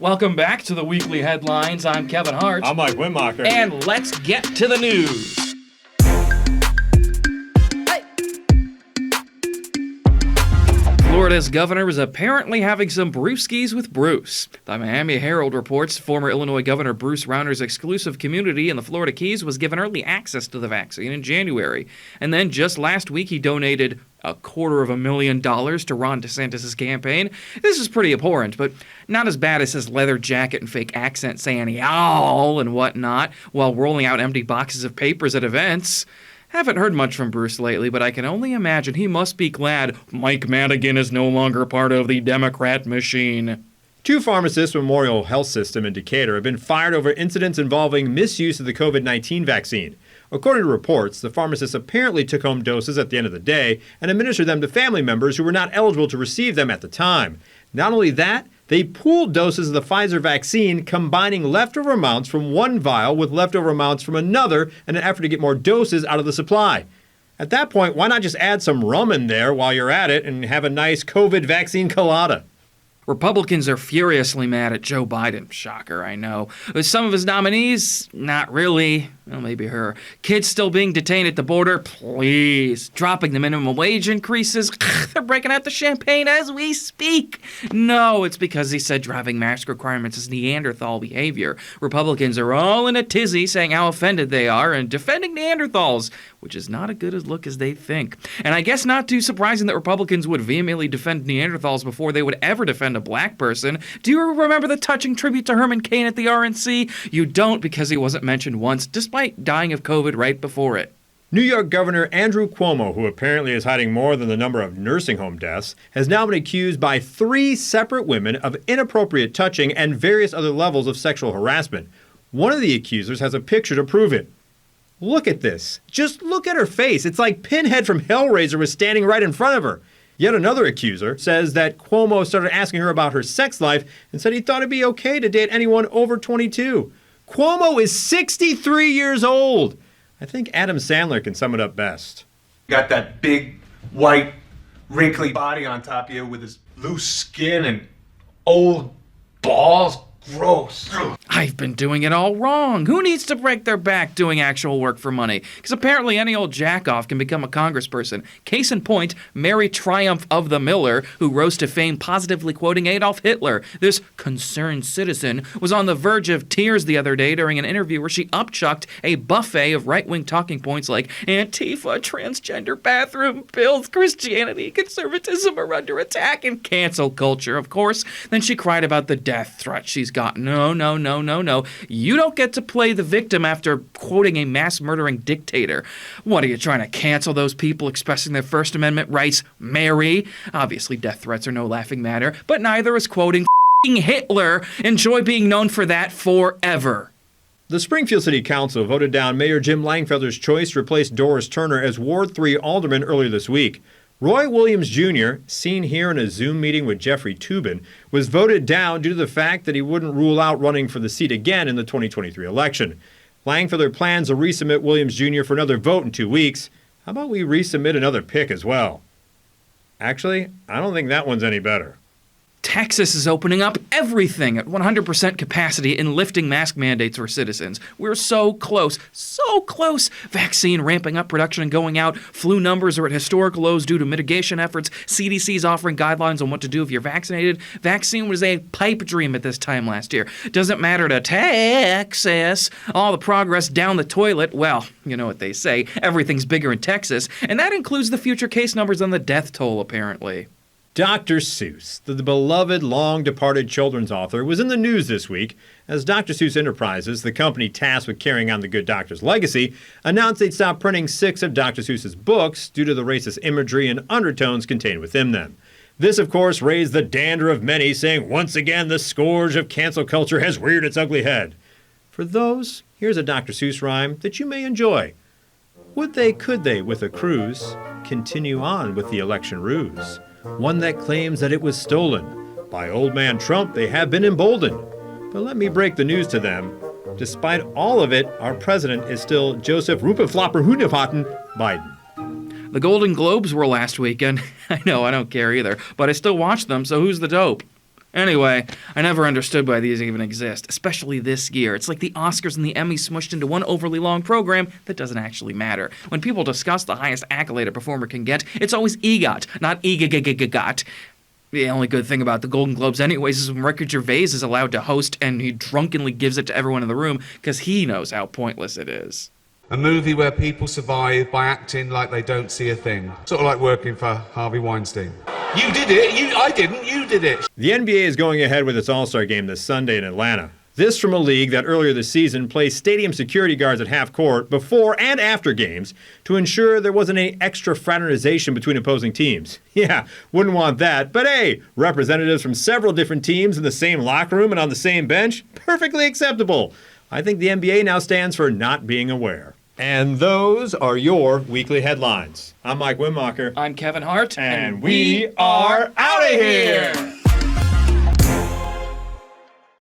Welcome back to the weekly headlines. I'm Kevin Hart. I'm Mike Winmacher. And let's get to the news. Florida's governor is apparently having some brewskis with Bruce. The Miami Herald reports former Illinois Governor Bruce Rauner's exclusive community in the Florida Keys was given early access to the vaccine in January. And then just last week, he donated $250,000 to Ron DeSantis' campaign. This is pretty abhorrent, but not as bad as his leather jacket and fake accent saying y'all and whatnot while rolling out empty boxes of papers at events. Haven't heard much from Bruce lately, but I can only imagine he must be glad Mike Madigan is no longer part of the Democrat machine. 2 pharmacists from Memorial Health System in Decatur have been fired over incidents involving misuse of the COVID-19 vaccine. According to reports, the pharmacists apparently took home doses at the end of the day and administered them to family members who were not eligible to receive them at the time. Not only that, they pooled doses of the Pfizer vaccine, combining leftover amounts from one vial with leftover amounts from another in an effort to get more doses out of the supply. At that point, why not just add some rum in there while you're at it and have a nice COVID vaccine colada? Republicans are furiously mad at Joe Biden. Shocker, I know. With some of his nominees, not really. Well, maybe her. Kids still being detained at the border, please. Dropping the minimum wage increases. They're breaking out the champagne as we speak. No, it's because he said driving mask requirements is Neanderthal behavior. Republicans are all in a tizzy saying how offended they are and defending Neanderthals, which is not as good a look as they think. And I guess not too surprising that Republicans would vehemently defend Neanderthals before they would ever defend a black person. Do you remember the touching tribute to Herman Cain at the RNC? You don't, because he wasn't mentioned once, despite dying of COVID right before it. New York Governor Andrew Cuomo, who apparently is hiding more than the number of nursing home deaths, has now been accused by 3 separate women of inappropriate touching and various other levels of sexual harassment. One of the accusers has a picture to prove it. Look at this. Just look at her face. It's like Pinhead from Hellraiser was standing right in front of her. Yet another accuser says that Cuomo started asking her about her sex life and said he thought it'd be okay to date anyone over 22. Cuomo is 63 years old. I think Adam Sandler can sum it up best. Got that big, white, wrinkly body on top of you with his loose skin and old balls. Gross. I've been doing it all wrong. Who needs to break their back doing actual work for money? Because apparently any old jackoff can become a congressperson. Case in point, Mary Triumph of the Miller, who rose to fame positively quoting Adolf Hitler. This concerned citizen was on the verge of tears the other day during an interview where she upchucked a buffet of right-wing talking points like Antifa, transgender bathroom bills, Christianity, conservatism are under attack, and cancel culture, of course. Then she cried about the death threat she's got. No. You don't get to play the victim after quoting a mass-murdering dictator. What, are you trying to cancel those people expressing their First Amendment rights, Mary? Obviously, death threats are no laughing matter, but neither is quoting Hitler. Enjoy being known for that forever. The Springfield City Council voted down Mayor Jim Langfelder's choice to replace Doris Turner as Ward 3 alderman earlier this week. Roy Williams Jr., seen here in a Zoom meeting with Jeffrey Toobin, was voted down due to the fact that he wouldn't rule out running for the seat again in the 2023 election. Langfelder plans to resubmit Williams Jr. for another vote in 2 weeks. How about we resubmit another pick as well? Actually, I don't think that one's any better. Texas is opening up everything at 100% capacity and lifting mask mandates for citizens. We're so close. Vaccine ramping up production and going out. Flu numbers are at historical lows due to mitigation efforts. CDC's offering guidelines on what to do if you're vaccinated. Vaccine was a pipe dream at this time last year. Doesn't matter to Texas. All the progress down the toilet. Well, you know what they say. Everything's bigger in Texas. And that includes the future case numbers and the death toll, apparently. Dr. Seuss, the beloved, long-departed children's author, was in the news this week as Dr. Seuss Enterprises, the company tasked with carrying on the good doctor's legacy, announced they'd stop printing 6 of Dr. Seuss's books due to the racist imagery and undertones contained within them. This, of course, raised the dander of many, saying, once again, the scourge of cancel culture has reared its ugly head. For those, here's a Dr. Seuss rhyme that you may enjoy. Would they, could they, with a cruise, continue on with the election ruse? One that claims that it was stolen. By old man Trump, they have been emboldened. But let me break the news to them. Despite all of it, our president is still Joseph Rupenflopper Biden. The Golden Globes were last weekend. I know, I don't care either, but I still watch them, so who's the dope? Anyway, I never understood why these even exist, especially this year. It's like the Oscars and the Emmys smushed into one overly long program that doesn't actually matter. When people discuss the highest accolade a performer can get, it's always EGOT, not EGOT. The only good thing about the Golden Globes anyways is when Ricky Gervais is allowed to host and he drunkenly gives it to everyone in the room because he knows how pointless it is. A movie where people survive by acting like they don't see a thing. Sort of like working for Harvey Weinstein. You did it. I didn't. You did it. The NBA is going ahead with its All-Star game this Sunday in Atlanta. This from a league that earlier this season placed stadium security guards at half court before and after games to ensure there wasn't any extra fraternization between opposing teams. Yeah, wouldn't want that. But hey, representatives from several different teams in the same locker room and on the same bench? Perfectly acceptable. I think the NBA now stands for not being aware. And those are your weekly headlines. I'm Mike Wimmacher. I'm Kevin Hart. And we are out of here!